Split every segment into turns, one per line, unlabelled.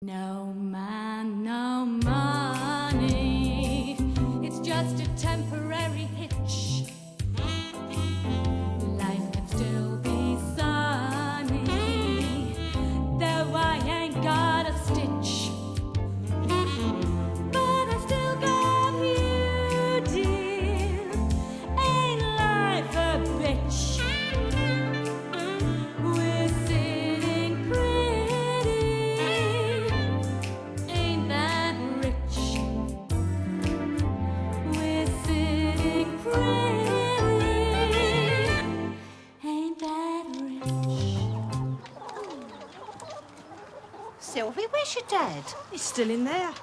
No man, no money. It's just a temporary hitch. Life can still be sunny, though I ain't got a stitch. But I still got you, dear. Ain't life a bitch? We're sitting pretty. Ain't that rich? We're sitting pretty. Ain't that rich?
Sylvie, where's your dad?
He's still in there.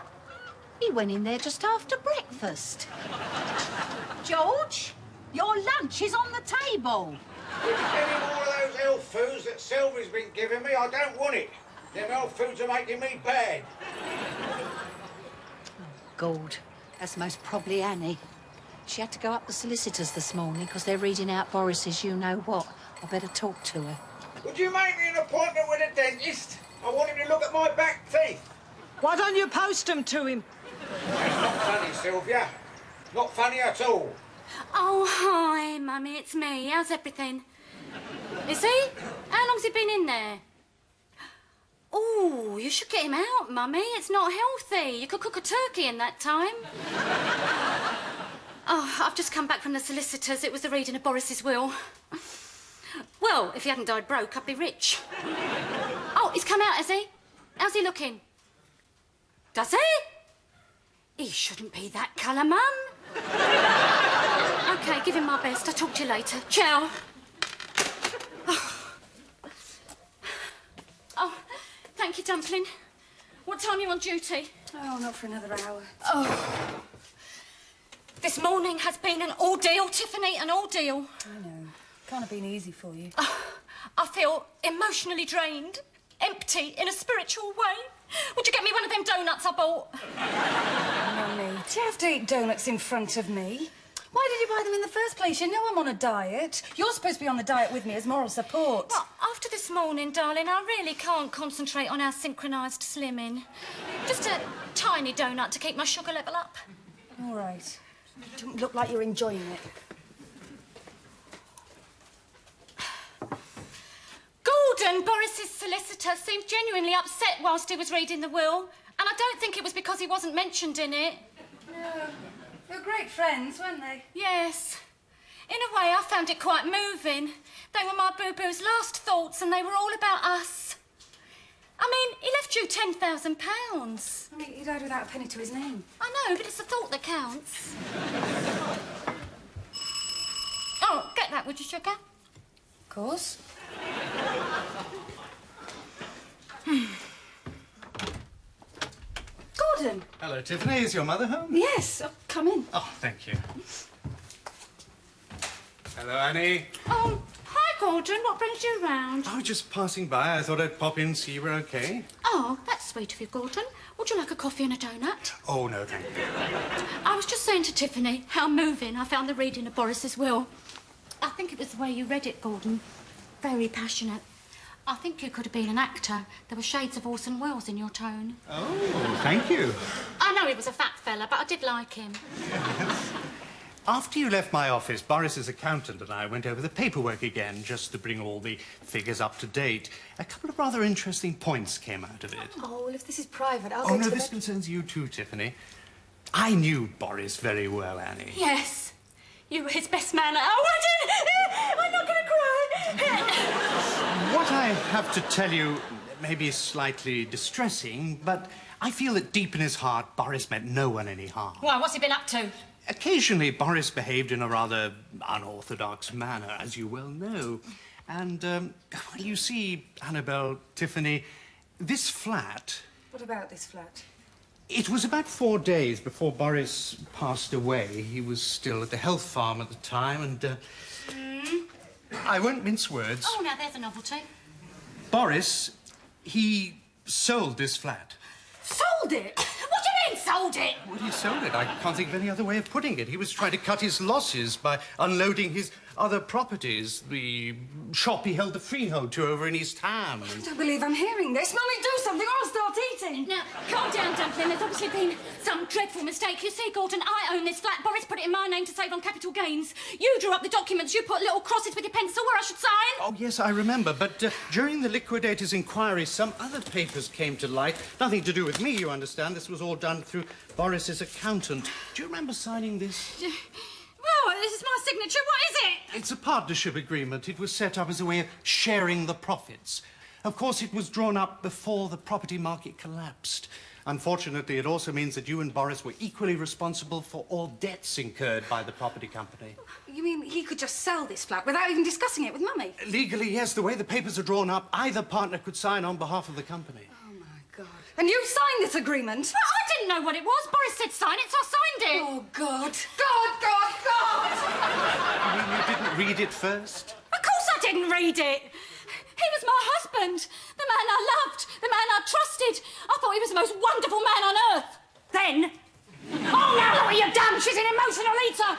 He went in there just after breakfast. George, your lunch is on the table.
Any more of those health foods that Sylvie's been giving me? I don't want it. Them health foods are making me bad.
God, that's most probably Annie. She had to go up the solicitors this morning because they're reading out Boris's you-know-what. I better talk to her.
Would you make me an appointment with a dentist? I want him to look at my back teeth.
Why don't you post them to him?
That's not funny, Sylvia. Not funny at all.
Oh, hi, Mummy, it's me. How's everything? Is he? How long's he been in there? Oh, you should get him out, Mummy. It's not healthy. You could cook a turkey in that time. Oh, I've just come back from the solicitors. It was the reading of Boris's will. Well, if he hadn't died broke, I'd be rich. Oh, he's come out, has he? How's he looking? Does he? He shouldn't be that colour, Mum. OK, give him my best. I'll talk to you later. Ciao. Oh, thank you, Dumpling. What time are you on duty?
Oh, not for another hour.
Oh. This morning has been an ordeal, Tiffany, an ordeal.
I know. Can't have been easy for you.
I feel emotionally drained, empty in a spiritual way. Would you get me one of them donuts I bought?
Mummy, do you have to eat donuts in front of me? Why did you buy them in the first place? You know I'm on a diet. You're supposed to be on the diet with me as moral support.
Well, after this morning, darling, I really can't concentrate on our synchronised slimming. Just a tiny donut to keep my sugar level up.
All right. Don't look like you're enjoying it.
Gordon, Boris's solicitor, seemed genuinely upset whilst he was reading the will. And I don't think it was because he wasn't mentioned in it.
No. They were great friends, weren't they?
Yes. In a way, I found it quite moving. They were my boo-boo's last thoughts and they were all about us. I mean, he left you £10,000.
I mean, he died without a penny to his name.
I know, but it's the thought that counts. Oh, get that, would you, sugar?
Of course. Gordon.
Hello, Tiffany. Is your mother home?
Yes. Oh, come in.
Oh, thank you. Hello, Annie.
Oh, hi, Gordon. What brings you round?
I was just passing by. I thought I'd pop in and see you were okay.
Oh, that's sweet of you, Gordon. Would you like a coffee and a donut?
Oh, no, thank you.
I was just saying to Tiffany how moving I found the reading of Boris's will. I think it was the way you read it, Gordon. Very passionate. I think you could have been an actor. There were shades of Orson Welles in your tone.
Oh, thank you.
I know he was a fat fella, but I did like him.
After you left my office, Boris's accountant and I went over the paperwork again just to bring all the figures up to date. A couple of rather interesting points came out of it.
Oh, well, if this is private, I'll
Oh,
go
no,
to
this concerns you too, Tiffany. I knew Boris very well, Annie.
Yes. You were his best man at our wedding. I'm not going to cry.
What I have to tell you may be slightly distressing, but I feel that deep in his heart, Boris meant no one any harm.
Why, what's he been up to?
Occasionally, Boris behaved in a rather unorthodox manner, as you well know. And, well, you see, Annabelle, Tiffany, this flat...
What about this flat?
It was about 4 days before Boris passed away. He was still at the health farm at the time, and, I won't mince words.
Oh, now there's a novelty.
Boris, he sold this flat.
Sold it? What do you mean, sold it?
Well, he sold it. I can't think of any other way of putting it. He was trying to cut his losses by unloading his other properties. The shop he held the freehold to over in East Ham.
I don't believe I'm hearing this. Mummy, do something or I'll start eating.
Now, calm down, Dumpling. There's obviously been some dreadful mistake. You see, Gordon, I own this flat. Boris put it in my name to save on capital gains. You drew up the documents. You put little crosses with your pencil where I should sign.
Oh, yes, I remember. But during the liquidator's inquiry, some other papers came to light. Nothing to do with me, you understand. This was all done through Boris's accountant. Do you remember signing this?
Well, this is my signature. What is it?
It's a partnership agreement. It was set up as a way of sharing the profits. Of course, it was drawn up before the property market collapsed. Unfortunately, it also means that you and Boris were equally responsible for all debts incurred by the property company.
You mean he could just sell this flat without even discussing it with Mummy?
Legally, yes. The way the papers are drawn up, either partner could sign on behalf of the company.
Oh, my God. And you signed this agreement?
Well, I didn't know what it was. Boris said sign it, so I signed it.
Oh, God. God!
You mean you didn't read it first?
Of course I didn't read it. He was my husband, the man I loved, the man I trusted. I thought he was the most wonderful man on earth. Then... Oh, now look what you've done. She's an emotional eater.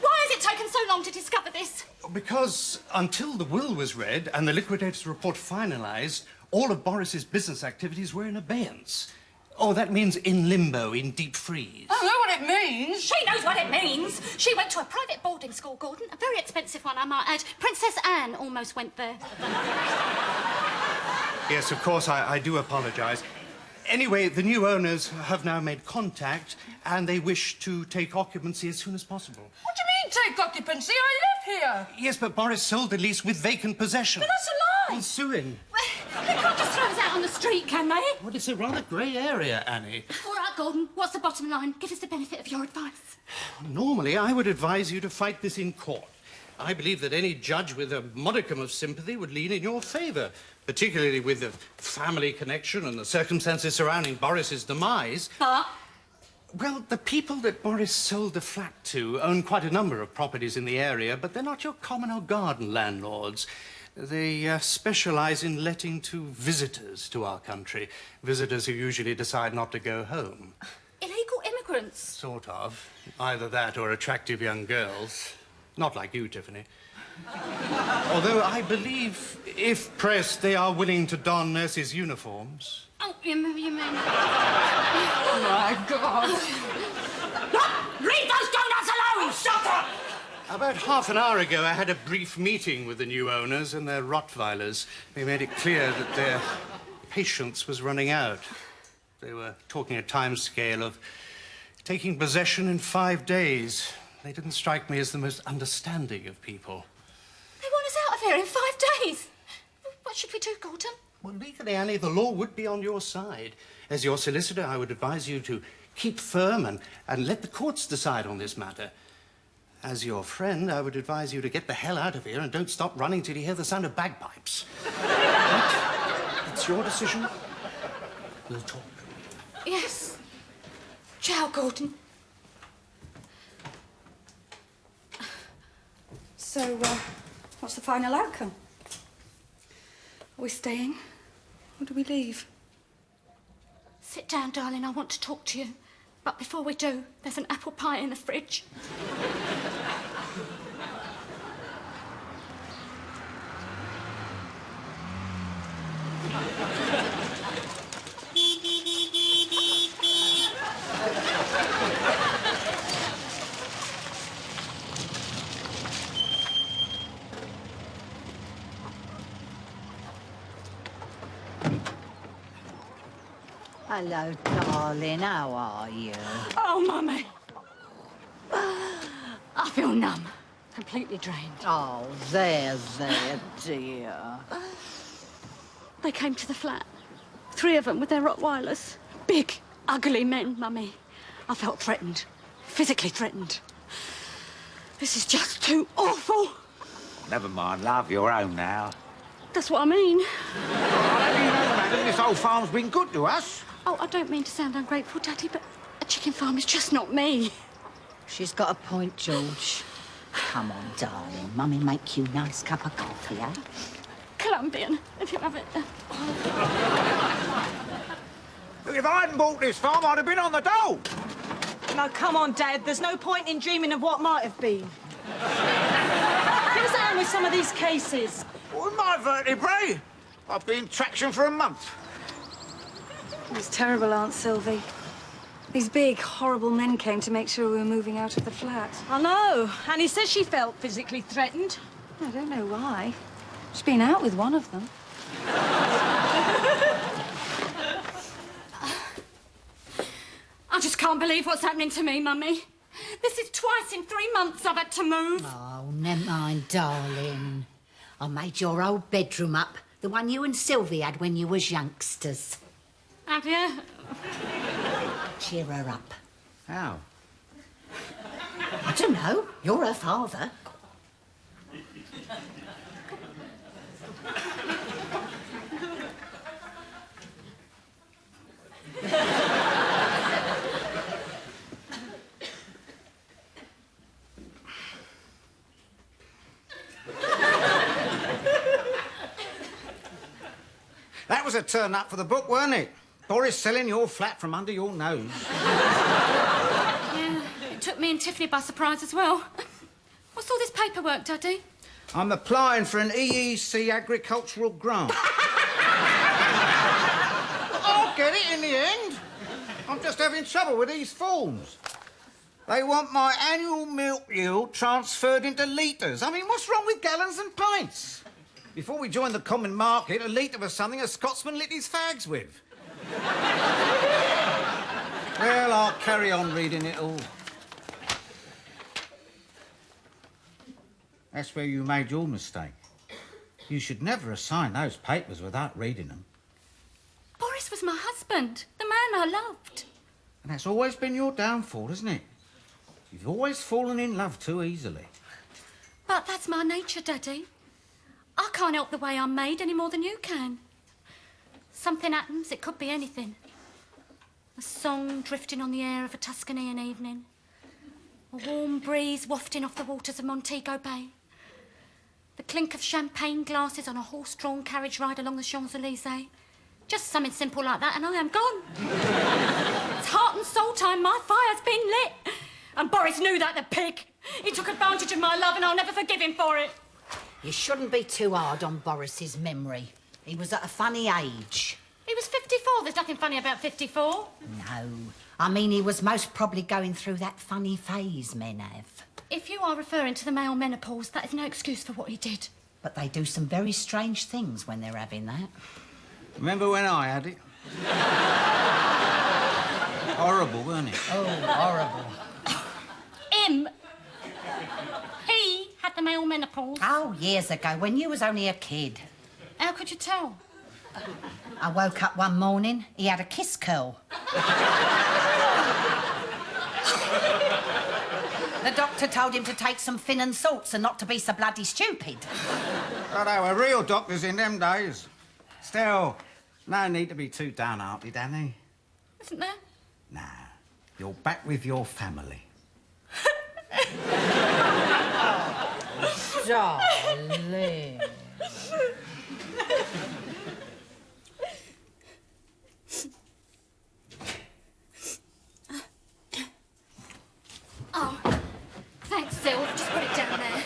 Why has it taken so long to discover this?
Because until the will was read and the liquidator's report finalised, all of Boris's business activities were in abeyance. Oh, that means in limbo, in deep freeze.
I know what it means.
She knows what it means. She went to a private boarding school, Gordon. A very expensive one, I might add. Princess Anne almost went there.
Yes, of course, I do apologise. Anyway, the new owners have now made contact and they wish to take occupancy as soon as possible.
What do you mean, take occupancy? I live here.
Yes, but Boris sold the lease with vacant possession.
But that's a lie.
He's suing.
Well, they can't just throw us out on the street, can they?
Well, it's a rather grey area, Annie.
All right, Gordon, what's the bottom line? Give us the benefit of your advice.
Normally, I would advise you to fight this in court. I believe that any judge with a modicum of sympathy would lean in your favour, particularly with the family connection and the circumstances surrounding Boris's demise.
But?
Well, the people that Boris sold the flat to own quite a number of properties in the area, but they're not your common or garden landlords. They specialise in letting to visitors to our country, visitors who usually decide not to go home.
Illegal immigrants?
Sort of. Either that or attractive young girls. Not like you, Tiffany. Although I believe, if pressed, they are willing to don nurses' uniforms.
Oh, you mean...
Oh, my God.
Leave those donuts alone! Stop it!
About half an hour ago, I had a brief meeting with the new owners and their Rottweilers. They made it clear that their patience was running out. They were talking a timescale of taking possession in 5 days. They didn't strike me as the most understanding of people.
They want us out of here in 5 days. What should we do, Gordon?
Well, legally, Annie, the law would be on your side. As your solicitor, I would advise you to keep firm and let the courts decide on this matter. As your friend, I would advise you to get the hell out of here and don't stop running till you hear the sound of bagpipes. But it's your decision. We'll talk.
Yes. Ciao, Gordon.
So, what's the final outcome? Are we staying? Or do we leave?
Sit down, darling. I want to talk to you. But before we do, there's an apple pie in the fridge.
Hello, darling. How are you?
Oh, Mummy. I feel numb. Completely drained.
Oh, there, dear.
They came to the flat. 3 of them with their Rottweilers. Big, ugly men, Mummy. I felt threatened. Physically threatened. This is just too awful.
Never mind, love, you're home now.
That's what I mean.
How do you know, madam? This old farm's been good to us.
Oh, I don't mean to sound ungrateful, Daddy, but a chicken farm is just not me.
She's got a point, George. Come on, darling. Mummy make you a nice cup of coffee, eh?
Colombian, if you have it.
Look, if I hadn't bought this farm, I'd have been on the dole.
Now, come on, Dad. There's no point in dreaming of what might have been. Give us a hand with some of these cases.
Well, my vertebrae. I've been in traction for a month.
It was terrible, Aunt Sylvie. These big, horrible men came to make sure we were moving out of the flat.
I know. Annie says she felt physically threatened.
I don't know why. She's been out with one of them.
I just can't believe what's happening to me, Mummy. This is twice in 3 months I've had to move.
Oh, never mind, darling. I made your old bedroom up, the one you and Sylvie had when you was youngsters.
Have you?
Cheer her up.
How?
I don't know. You're her father.
That was a turn up for the book, weren't it? Boris selling your flat from under your nose.
Yeah, it took me and Tiffany by surprise as well. What's all this paperwork, Daddy?
I'm applying for an EEC agricultural grant. I'll get it in the end. I'm just having trouble with these forms. They want my annual milk yield transferred into litres. I mean, what's wrong with gallons and pints? Before we joined the common market, a litre was something a Scotsman lit his fags with. Well, I'll carry on reading it all. That's where you made your mistake. You should never have signed those papers without reading them.
Boris was my husband, the man I loved.
And that's always been your downfall, isn't it? You've always fallen in love too easily.
But that's my nature, Daddy. I can't help the way I'm made any more than you can. Something happens, it could be anything. A song drifting on the air of a Tuscanean evening. A warm breeze wafting off the waters of Montego Bay. The clink of champagne glasses on a horse-drawn carriage ride along the Champs-Élysées. Just something simple like that and I am gone. It's heart and soul time, my fire's been lit. And Boris knew that, the pig. He took advantage of my love and I'll never forgive him for it.
You shouldn't be too hard on Boris's memory. He was at a funny age.
He was 54. There's nothing funny about 54.
No. I mean, he was most probably going through that funny phase men have.
If you are referring to the male menopause, that is no excuse for what he did.
But they do some very strange things when they're having that.
Remember when I had it? Horrible, weren't it?
Oh, horrible.
Him. He had the male menopause.
Oh, years ago, when you was only a kid.
How could you tell?
I woke up one morning, he had a kiss curl. The doctor told him to take some Finn salts and not to be so bloody stupid.
Oh, they were real doctors in them days. Still, no need to be too downhearted, Annie.
Isn't there?
Nah, you're back with your family.
Darling.
Oh, thanks, Sylv. Just put it down there.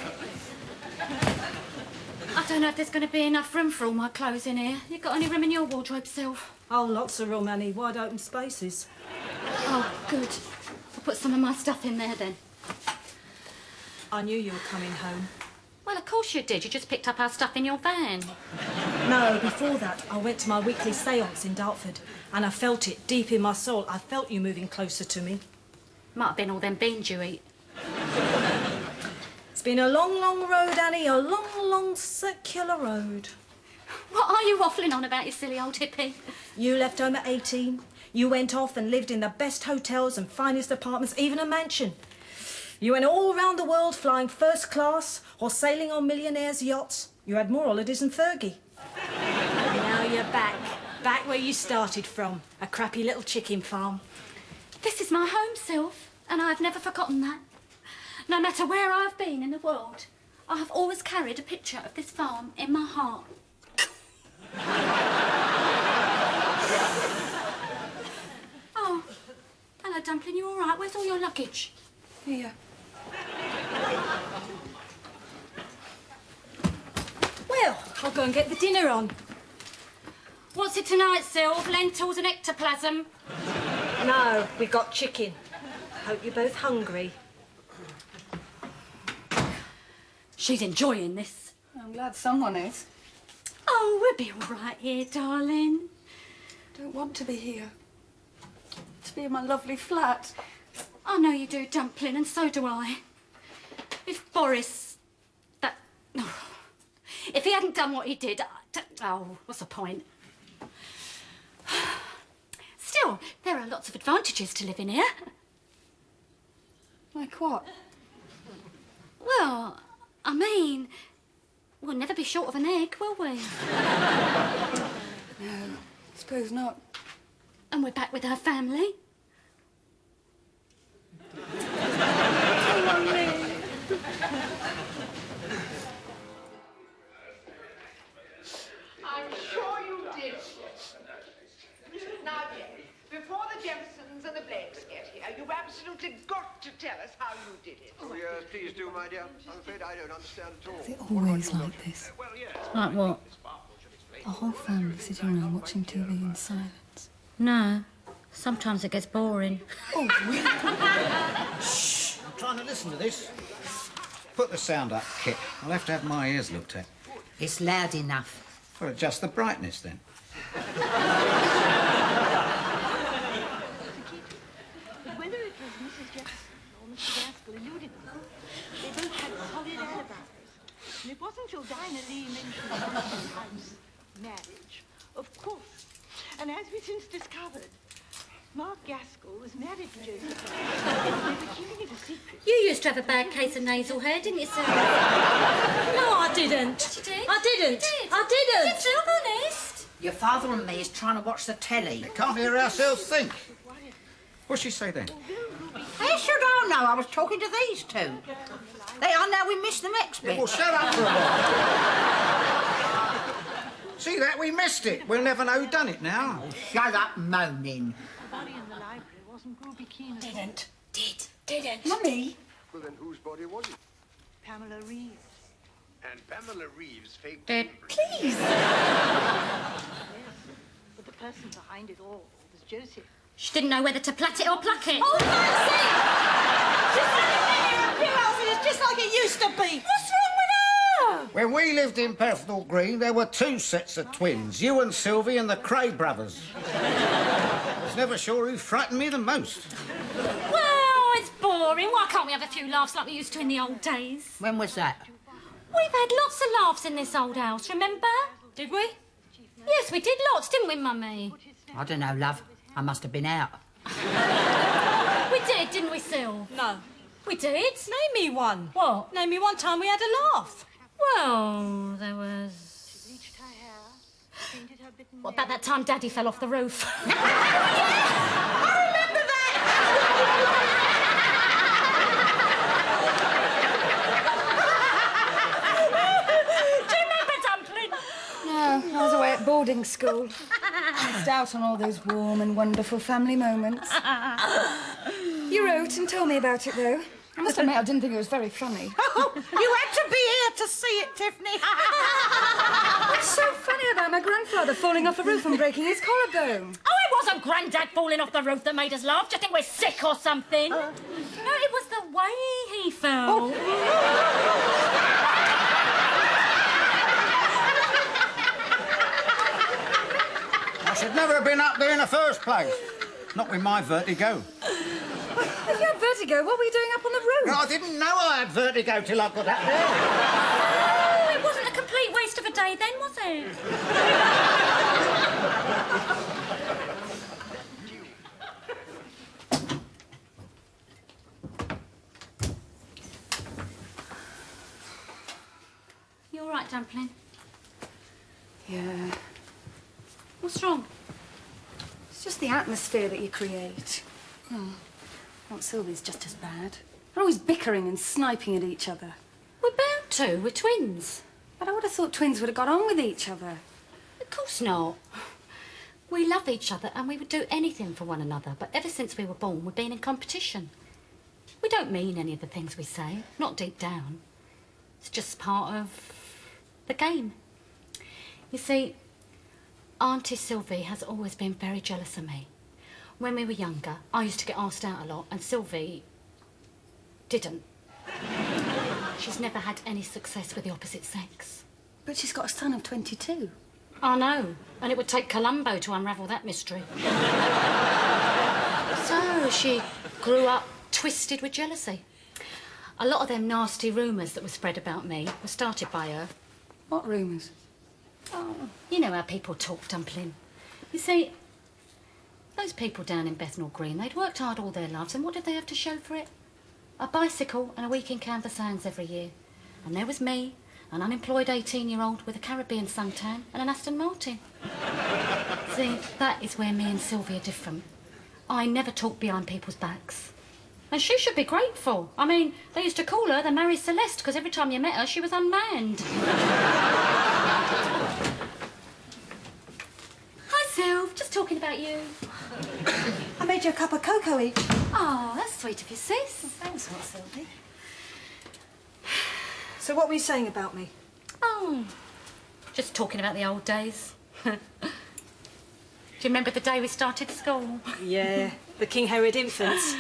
I don't know if there's going to be enough room for all my clothes in here. You got any room in your wardrobe, Sylv?
Oh, lots of room, Annie. Wide open spaces.
Oh, good. I'll put some of my stuff in there then.
I knew you were coming home.
Well, of course you did. You just picked up our stuff in your van.
No, before that, I went to my weekly séance in Dartford, and I felt it deep in my soul. I felt you moving closer to me.
Might have been all them beans you eat.
It's been a long, long road, Annie, a long, long circular road.
What are you waffling on about, you silly old hippie?
You left home at 18. You went off and lived in the best hotels and finest apartments, even a mansion. You went all round the world flying first class or sailing on millionaires' yachts. You had more holidays than Fergie. And now you're back. Back where you started from. A crappy little chicken farm.
This is my home, Sylv, and I've never forgotten that. No matter where I've been in the world, I have always carried a picture of this farm in my heart. Oh, hello, Dumpling, you all right? Where's all your luggage?
Here.
I'll go and get the dinner on.
What's it tonight, Sylv? Lentils and ectoplasm?
No, we've got chicken. Hope you're both hungry.
She's enjoying this.
I'm glad someone is.
Oh, we'll be all right here, darling.
Don't want to be here. To be in my lovely flat.
I know you do, Dumpling, and so do I. If Boris... If he hadn't done what he did... Oh, what's the point? Still, there are lots of advantages to living here.
Like what?
Well, I mean, we'll never be short of an egg, will we?
No, suppose not.
And we're back with our family.
I'm sure you did. Now, dear, before the Jeffersons and the Blakes get here, you've absolutely got to tell us how you did it.
Oh, yes, please do, my dear. I'm afraid I don't understand at all.
Is it always like this?
Well, yes.
Like what?
The whole family sitting around watching TV in silence.
No. Sometimes it gets boring.
I'm trying to listen to this. Put the sound up, Kit. I'll have to have my ears looked at.
It's loud enough.
Well, adjust the brightness then.
Whether it was Mrs. Jefferson or Mr. Gaskell alluded to, they both had solid alibis. And it wasn't till Dinah Lee mentioned Joseph's house marriage, of course. And as we since discovered, Mark Gaskell was married to Joseph. They were keeping it a secret.
You used to have a bad case of nasal hair, didn't you, Sylv?
No, I didn't.
Yes, you did.
I didn't.
You did.
I didn't.
You did, Sylv, honest.
Your father and me is trying to watch the telly.
Can't hear ourselves think. What'd she say then?
How should I know? I was talking to these two. I know we missed the next bit.
Well, shut up for a while. See that? We missed it. We'll never know who done it now.
Shut up moaning.
The body in the library wasn't Ruby Keene at all.
Didn't.
Mummy?
Well, then whose body was it?
Pamela Reeves.
And Pamela Reeves faked...
Dead.
Please.
But the person behind it all was Joseph.
She didn't know whether to plat it or pluck it.
Oh, Nancy! It's just like it used to be. What's wrong with her?
When we lived in Bethnal Green, there were two sets of twins, you and Sylvie and the Cray brothers. I was never sure who frightened me the most.
Well, it's boring. Why can't we have a few laughs like we used to in the old days?
When was that?
We've had lots of laughs in this old house, remember? Did we? Yes, we did lots, didn't we, Mummy?
I don't know, love. I must have been out.
We did, didn't we, Syl?
No.
We did.
Name me one.
What?
Name me one time we had a laugh.
Well, there was...
Bleached her hair, painted her bitten
What about that time Daddy fell off the roof?
No, I was away at boarding school. Missed out on all those warm and wonderful family moments. You wrote and told me about it, though. I must admit I didn't think it was very funny.
You had to be here to see it, Tiffany.
What's so funny about my grandfather falling off a roof and breaking his collarbone?
Oh, it wasn't Grandad falling off the roof that made us laugh. Do you think we're sick or something? No, it was the way he fell.
I should never have been up there in the first place. Not with my vertigo.
If you had vertigo, what were you doing up on the roof?
I didn't know I had vertigo till I got up there.
Oh, it wasn't a complete waste of a day then, was it? You all right, Dumpling?
Yeah.
What's wrong?
It's just the atmosphere that you create. Aunt Sylvie's just as bad. They're always bickering and sniping at each other.
We're bound to. We're twins.
But I would have thought twins would have got on with each other.
Of course not. We love each other and we would do anything for one another, but ever since we were born, we've been in competition. We don't mean any of the things we say, not deep down. It's just part of the game. You see, Auntie Sylvie has always been very jealous of me. When we were younger, I used to get asked out a lot, and Sylvie didn't. She's never had any success with the opposite sex.
But she's got a son of 22.
I know, and it would take Columbo to unravel that mystery. So she grew up twisted with jealousy. A lot of them nasty rumours that were spread about me were started by her.
What rumours?
Oh, you know how people talk, Dumpling. You see, those people down in Bethnal Green, they'd worked hard all their lives, and what did they have to show for it? A bicycle and a week in Canvas Sands every year. And there was me, an unemployed 18-year-old with a Caribbean suntan and an Aston Martin. See, that is where me and Sylvie are different. I never talk behind people's backs. And she should be grateful. I mean, they used to call her the Mary Celeste because every time you met her, she was unmanned. Hi, Sylv. Just talking about you.
I made you a cup of cocoa each.
Oh, that's sweet of you, sis.
Thanks, Aunt Sylvie. So what were you saying about me?
Oh, just talking about the old days. Do you remember the day we started school?
Yeah, the King Herod infants.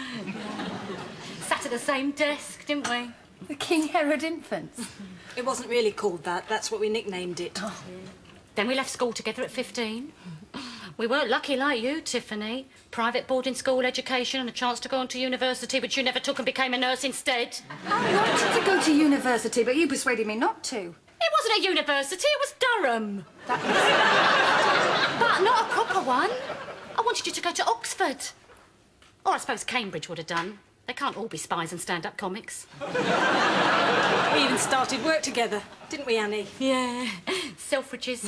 Sat at the same desk, didn't we?
The King Herod infants.
It wasn't really called that. That's what we nicknamed it.
Oh. Then we left school together at 15. We weren't lucky like you, Tiffany. Private boarding school education and a chance to go on to university, which you never took and became a nurse instead.
I wanted to go to university, but you persuaded me not to.
It wasn't a university, it was Durham. But not a proper one. I wanted you to go to Oxford. Or I suppose Cambridge would have done. They can't all be spies and stand-up comics.
We even started work together, didn't we, Annie?
Yeah, Selfridges.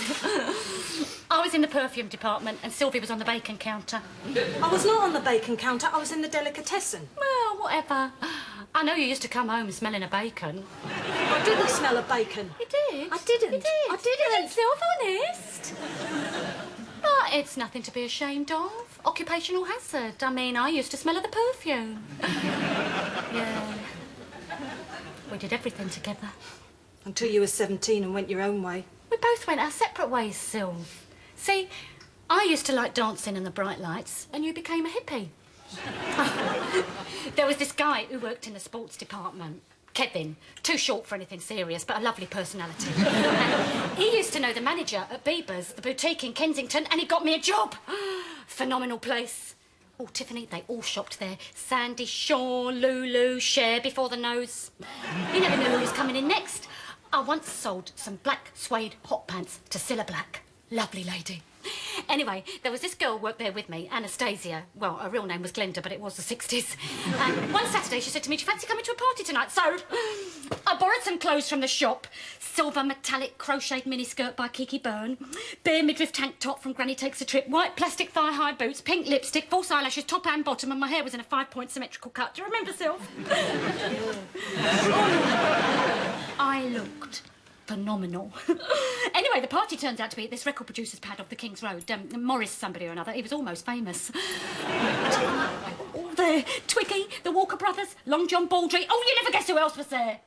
I was in the perfume department and Sylvie was on the bacon counter.
I was not on the bacon counter, I was in the delicatessen.
Well, whatever. I know you used to come home smelling of bacon.
I didn't smell of bacon.
You did?
I didn't.
You did?
I didn't.
Sylv, honest. But it's nothing to be ashamed of. Occupational hazard. I mean, I used to smell of the perfume. Yeah. We did everything together.
Until you were 17 and went your own way.
We both went our separate ways, Sylv. See, I used to like dancing in the bright lights, and you became a hippie. There was this guy who worked in the sports department. Kevin, too short for anything serious, but a lovely personality. And he used to know the manager at Bieber's, the boutique in Kensington, and he got me a job. Phenomenal place. Oh, Tiffany, they all shopped there. Sandy, Shaw, Lulu, Cher, before the nose. You never knew who was coming in next. I once sold some black suede hot pants to Cilla Black. Lovely lady. Anyway, there was this girl worked there with me, Anastasia. Well, her real name was Glenda, but it was the 60s. And one Saturday she said to me, do you fancy coming to a party tonight? So I borrowed some clothes from the shop. Silver metallic crocheted miniskirt by Kiki Byrne, bare midriff tank top from Granny Takes a Trip, white plastic thigh-high boots, pink lipstick, false eyelashes, top and bottom, and my hair was in a 5-point symmetrical cut. Do you remember, Sylv? I looked phenomenal. Anyway, the party turns out to be at this record producer's pad off the King's Road. Morris somebody or another. He was almost famous. All there. Twiggy, the Walker Brothers, Long John Baldry. Oh, you never guess who else was there.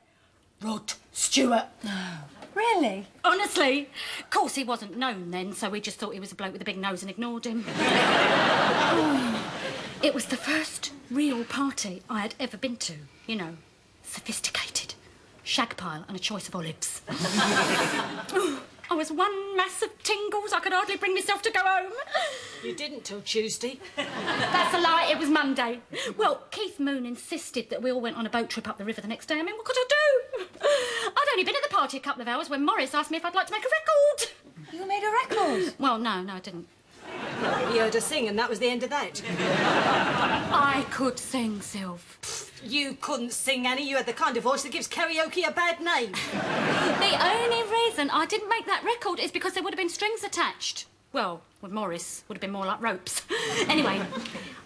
Rod Stewart.
Really?
Honestly. Of course, he wasn't known then, so we just thought he was a bloke with a big nose and ignored him. It was the first real party I had ever been to. You know, sophisticated. Shag pile and a choice of olives. I was one mass of tingles. I could hardly bring myself to go home.
You didn't till Tuesday.
That's a lie. It was Monday. Well, Keith Moon insisted that we all went on a boat trip up the river the next day. I mean, what could I do? I'd only been at the party a couple of hours when Morris asked me if I'd like to make a record.
You made a record?
Well, no, I didn't.
You heard her sing and that was the end of that.
I could sing, Sylv.
You couldn't sing, Annie. You had the kind of voice that gives karaoke a bad name.
The only reason I didn't make that record is because there would have been strings attached. Well, with Morris, would have been more like ropes. Anyway,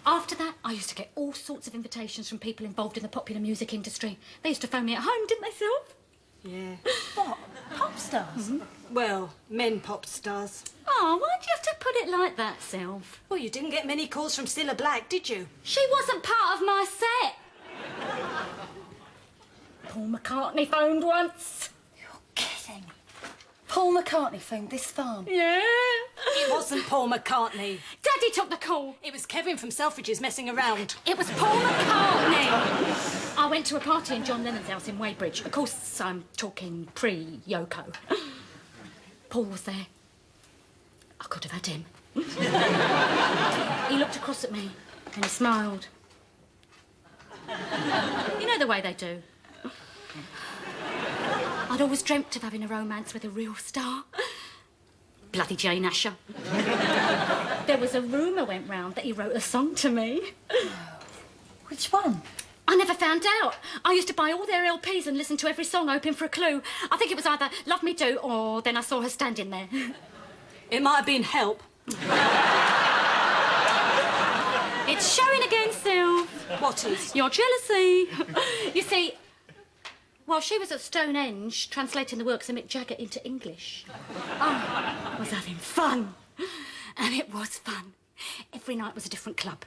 after that, I used to get all sorts of invitations from people involved in the popular music industry. They used to phone me at home, didn't they, Sylv?
Yeah.
What? Pop stars?
Mm-hmm.
Well, men pop stars.
Oh, why'd you have to put it like that, Sylv?
Well, you didn't get many calls from Cilla Black, did you?
She wasn't part of my set. Paul McCartney phoned once.
You're kidding. Paul McCartney phoned this farm.
Yeah.
It wasn't Paul McCartney.
Daddy took the call.
It was Kevin from Selfridges messing around.
It was Paul McCartney. I went to a party in John Lennon's house in Weybridge. Of course, I'm talking pre-Yoko. Paul was there. I could have had him. He looked across at me and he smiled. You know the way they do. I'd always dreamt of having a romance with a real star. Bloody Jane Asher. There was a rumour went round that he wrote a song to me.
Which one?
I never found out. I used to buy all their LPs and listen to every song hoping for a clue. I think it was either Love Me Do or Then I Saw Her Standing There.
It might have been Help.
It's showing again, Sylv.
What is?
Your jealousy. You see, while she was at Stonehenge translating the works of Mick Jagger into English, I was having fun. And it was fun. Every night was a different club.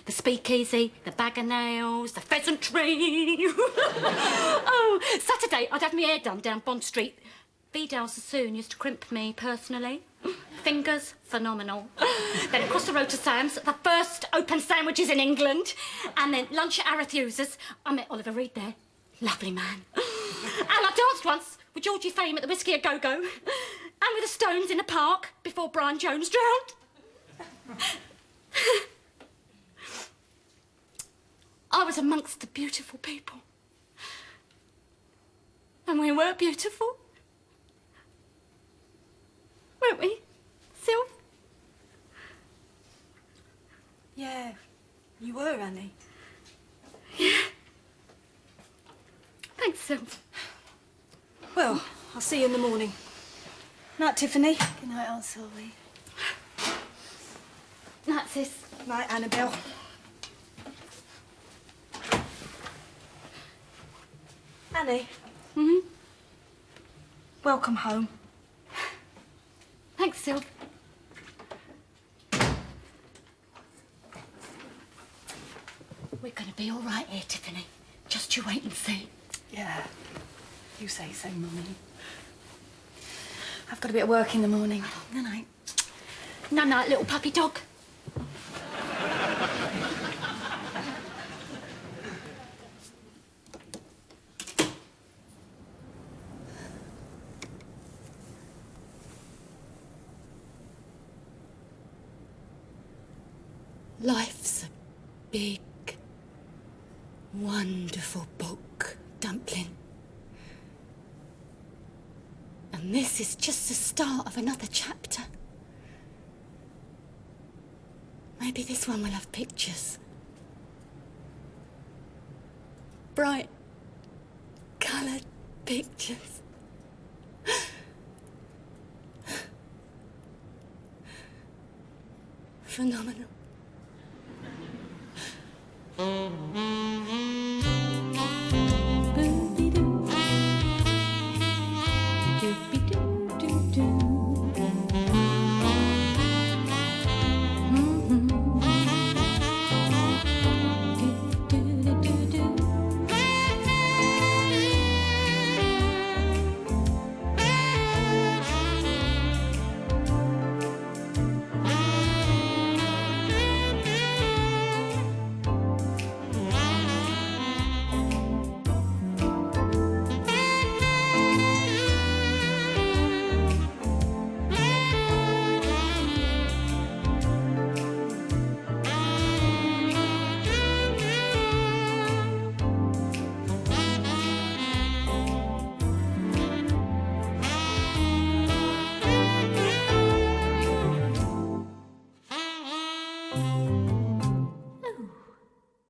The Speakeasy, the Bag of Nails, the Pheasant Tree. Oh, Saturday I'd have my hair done down Bond Street. Vidal Sassoon used to crimp me personally. Fingers, phenomenal. Then across the road to Sam's, the first open sandwiches in England. And then lunch at Arethusa's. I met Oliver Reed there. Lovely man. And I danced once with Georgie Fame at the Whiskey A Go-Go. And with the Stones in a park before Brian Jones drowned. I was amongst the beautiful people. And we were beautiful. Weren't we, Sylv?
Yeah, you were, Annie.
Yeah. Thanks, Sylv.
Well, I'll see you in the morning. Night, Tiffany.
Good night, Aunt Sylvie.
Night, sis.
Night, Annabelle. Annie.
Mm-hmm.
Welcome home.
Thanks, Sylv. We're going to be all right here, Tiffany. Just you wait and see.
Yeah, you say so, Mummy. I've got a bit of work in the morning. Good night.
Night, little puppy dog. Life's a big, wonderful book, Dumpling. And this is just the start of another chapter. Maybe this one will have pictures. Bright, coloured pictures. Phenomenal.